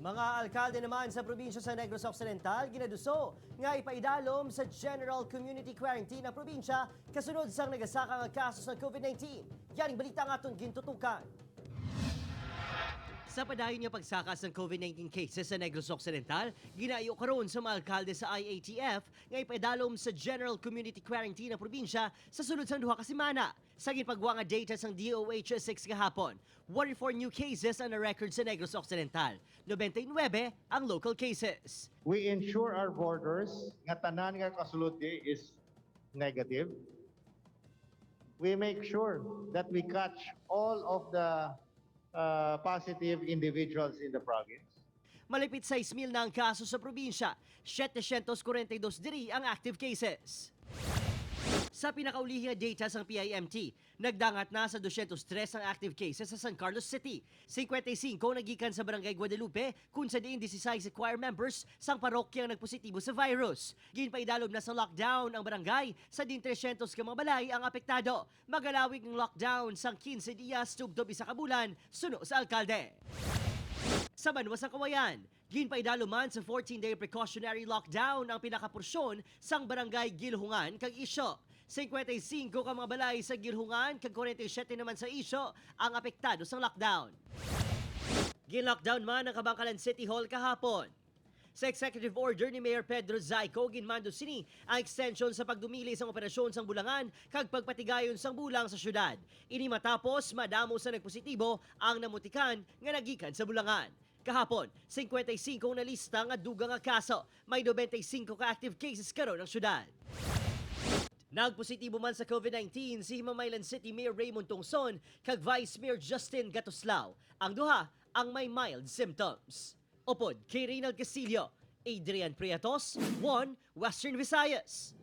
Mga alkalde naman sa probinsya sa Negros Occidental ginaduso nga ipaidalom sa General Community Quarantine ang probinsya kasunod sang nagasakang kasos ng COVID-19. Yaning balita nga atong gintutukan. Sa padayon niya pagsakas ng COVID-19 cases sa Negros Occidental, ginaayo karon sa mga alkalde sa IATF nga ipaidalom sa General Community Quarantine ang probinsya sa sunod sang duha ka semana. Sa ginpagwa nga data sang DOH 6 kahapon, 44 new cases ang na-record sa Negros Occidental, 99 ang local cases. We ensure our borders nga tanan nga kasulod is negative. We make sure that we catch all of the positive individuals in the province. Malipit 6,000 na ang kaso sa probinsya, 742 diri ang active cases. Sa pinakaulihing data sa PIMT, nagdangat na sa 203 ang active cases sa San Carlos City. 55 nagikan sa Barangay Guadalupe, kung sa diin 16 choir members sang parokyang nagpositibo sa virus. Ginpaidalom na sa lockdown ang barangay, sa din 300 ka mga balay ang apektado. Magalawig ng lockdown sang 15 dias tubdob isa ka bulan, suno sa alkalde. Sa Banwa sa Kawayan, ginpaidalo man sa 14-day precautionary lockdown ang pinakaporsyon sang barangay Gilhungan kag Isyo. 55 ka mga balay sa Gilhungan kag 47 naman sa Isyo ang apektado sa lockdown. Gin-lockdown man ang Kabangkalan City Hall kahapon. Sa executive order ni Mayor Pedro Zayco, ginmando sini ang extension sa pagdumili sa operasyon sang bulangan kag pagpatigayon sang bulang sa syudad. Ini matapos madamo sa nagpositibo ang namutikan nga nagikan sa bulangan. Kahapon, 55 na lista nga dugang nga kaso, may 95 ka active cases karon ng syudad. Nagpositibo man sa COVID-19 si Himamaylan City Mayor Raymond Tongson kag Vice Mayor Justin Gatoslao. Ang duha ang may mild symptoms. Upod kay Reynald Castillo, Adrian Priatos, 1 Western Visayas.